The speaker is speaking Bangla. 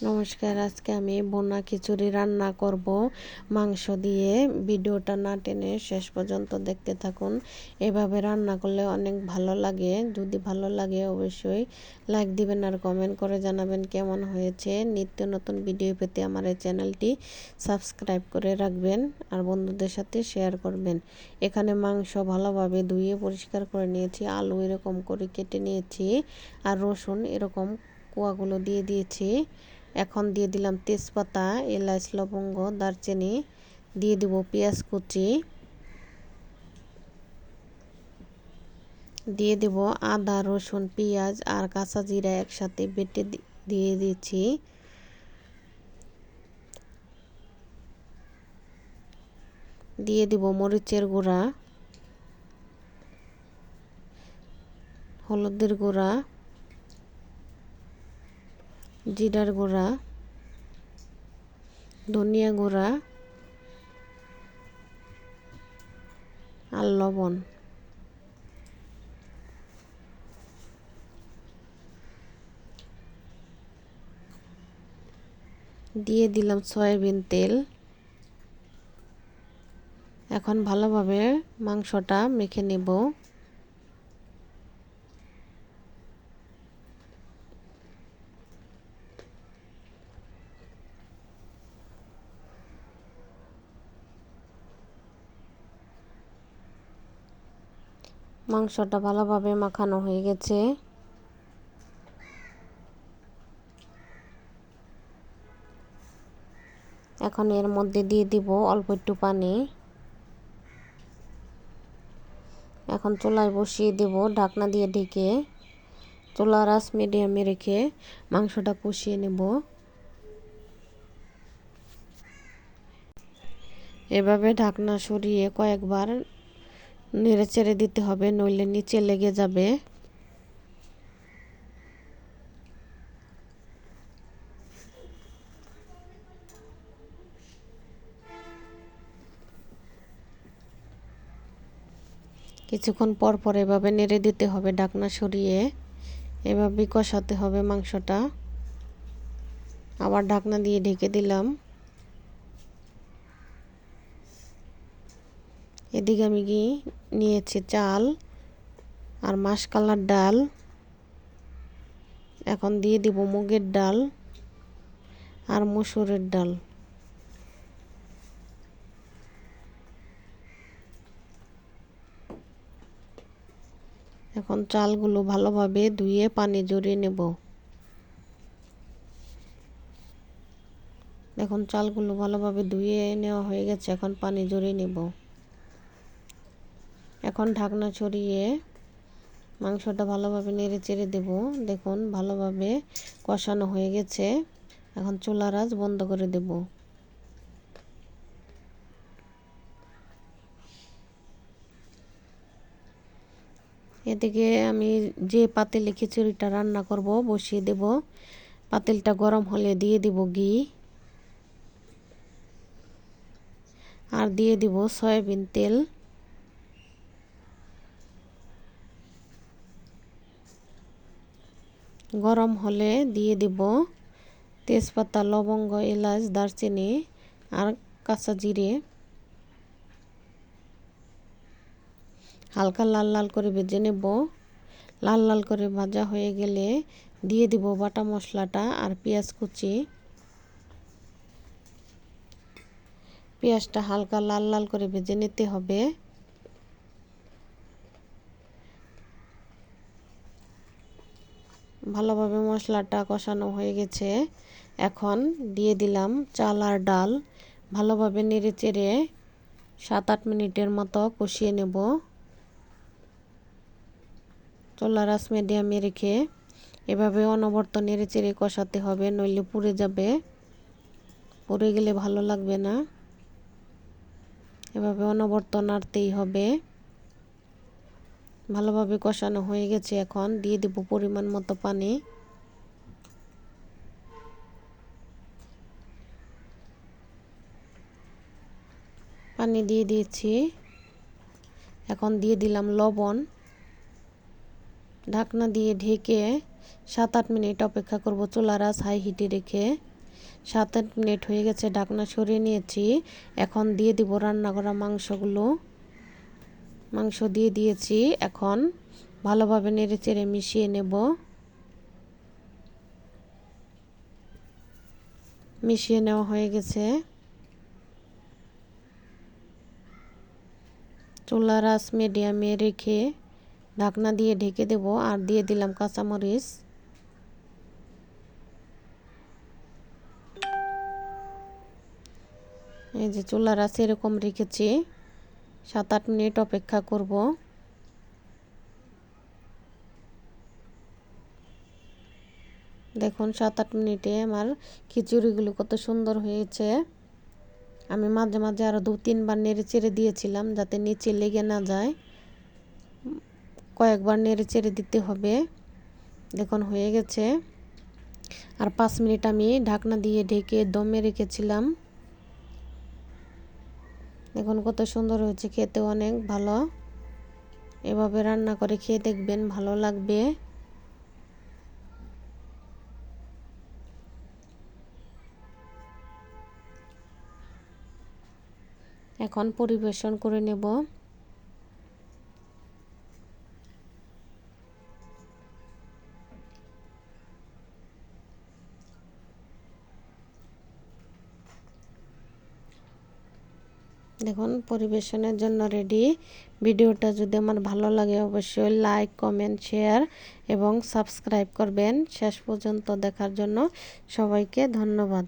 নমস্কার, আজকে আমি বোনা খিচুড়ি রান্না করব মাংস দিয়ে। ভিডিওটা না টেনে শেষ পর্যন্ত দেখতে থাকুন। এভাবে রান্না করলে অনেক ভালো লাগে। যদি ভালো লাগে অবশ্যই লাইক দিবেন আর কমেন্ট করে জানাবেন কেমন হয়েছে। নিত্য নতুন ভিডিও পেতে আমার এই চ্যানেলটি সাবস্ক্রাইব করে রাখবেন আর বন্ধুদের সাথে শেয়ার করবেন। এখানে মাংস ভালোভাবে ধুয়ে পরিষ্কার করে নিয়েছি, আলু এরকম করে কেটে নিয়েছি আর রসুন এরকম কোয়াগুলো দিয়ে দিয়েছি। এখন দিয়ে দিলাম তেজপাতা, এলাচ, লবঙ্গ, দারচিনি, দিয়ে দিব পেঁয়াজ কুচি, দিয়ে দেব আদা, রসুন, পেঁয়াজ আর কাঁচা জিরা একসাথে বেটে দিয়ে দিচ্ছি। দিয়ে দিব মরিচের গুঁড়া, হলুদের গুঁড়া, জিরার গুঁড়া, ধনিয়া গুঁড়া আর লবণ। দিয়ে দিলাম সয়াবিন তেল। এখন ভালোভাবে মাংসটা মেখে নেব। মাংসটা ভালোভাবে মাখানো হয়ে গেছে। এখন এর মধ্যে দিয়ে দিব অল্প একটু পানি। এখন চুলায় বসিয়ে দেব ঢাকনা দিয়ে ঢেকে। চুলার আঁচ মিডিয়ামে রেখে মাংসটা কষিয়ে নেব। এভাবে ঢাকনা সরিয়ে কয়েকবার নেড়ে চেড়ে দিতে হবে, নইলে নিচে লেগে যাবে। কিছুক্ষণ পর পর এভাবে নেড়ে দিতে হবে ঢাকনা সরিয়ে। এভাবে কষাতে হবে মাংসটা। আবার ঢাকনা দিয়ে ঢেকে দিলাম। এদিকে আমি নিয়েছি চাল আর মাসকলাইর ডাল। এখন দিয়ে দিব মুগের ডাল আর মসুরের ডাল। এখন চালগুলো ভালোভাবে ধুয়ে পানি ঝরিয়ে নেব। এখন চালগুলো ভালোভাবে ধুয়ে নেওয়া হয়ে গেছে, এখন পানি ঝরিয়ে নেব। এখন ঢাকনা ছড়িয়ে মাংসটা ভালোভাবে নেড়ে চেড়ে দেব। দেখুন ভালোভাবে কষানো হয়ে গেছে। এখন চুলার আঁচ বন্ধ করে দেব। এদিকে আমি যে পাতিলে খিচুড়িটা রান্না করব বসিয়ে দেব। পাতিলটা গরম হলে দিয়ে দিব ঘি আর দিয়ে দিব সয়াবিন তেল। গরম হলে দিয়ে দিব তেজপাতা, লবঙ্গ, এলাচ, দারচিনি আর কাঁচা জিরে। হালকা লাল লাল করে ভেজে নেব। লাল লাল করে ভাজা হয়ে গেলে দিয়ে দিব বাটা মশলাটা আর পেঁয়াজ কুচি। পেঁয়াজটা হালকা লাল লাল করে ভেজে নিতে হবে। ভালোভাবে মশলাটা কষানো হয়ে গেছে। এখন দিয়ে দিলাম চাল আর ডাল। ভালোভাবে নেড়ে চেড়ে 7-8 মিনিটের মতো কষিয়ে নেব। চুলার আঁচ মিডিয়ামে রেখে এভাবে অনবরত নেড়ে চেড়ে কষাতে হবে, নইলে পুড়ে যাবে। পুড়ে গেলে ভালো লাগবে না। এভাবে অনবরত নাড়তেই হবে। ভালোভাবে কষানো হয়ে গেছে। এখন দিয়ে দেব পরিমাণ মতো পানি। পানি দিয়ে দিয়েছি। এখন দিয়ে দিলাম লবণ। ঢাকনা দিয়ে ঢেকে 7-8 মিনিট অপেক্ষা করব চুলার আঁচ হাই হিটে রেখে। 7-8 মিনিট হয়ে গেছে, ঢাকনা সরিয়ে নিয়েছি। এখন দিয়ে দিব রান্না করা মাংসগুলো। মাংস দিয়ে দিয়েছি, এখন ভালোভাবে নেড়েচেড়ে মিশিয়ে নেব। মিশিয়ে নেওয়া হয়ে গেছে। চুলার আঁচ মিডিয়ামে রেখে ঢাকনা দিয়ে ঢেকে দেব। আর দিয়ে দিলাম কাঁচামরিচ। এই যে চুলার আঁচ এরকম রেখেছি, 7-8 মিনিট অপেক্ষা করব। দেখুন 7-8 মিনিটে আমার খিচুড়িগুলো কত সুন্দর হয়েছে। আমি মাঝে মাঝে আরও 2-3 বার নেড়ে চেড়ে দিয়েছিলাম যাতে নিচে লেগে না যায়। কয়েকবার নেড়ে চেড়ে দিতে হবে। দেখুন হয়ে গেছে। আর 5 মিনিট আমি ঢাকনা দিয়ে ঢেকে দমে রেখেছিলাম। দেখুন কত সুন্দর হয়েছে, খেতে অনেক ভালো। এভাবে রান্না করে খেয়ে দেখবেন, ভালো লাগবে। এখন পরিবেশন করে নেব। দেখুন পরিবেশনের জন্য রেডি। ভিডিওটা যদি আমার ভালো লাগে অবশ্যই লাইক, কমেন্ট, শেয়ার এবং সাবস্ক্রাইব করবেন। শেষ পর্যন্ত দেখার জন্য সবাইকে ধন্যবাদ।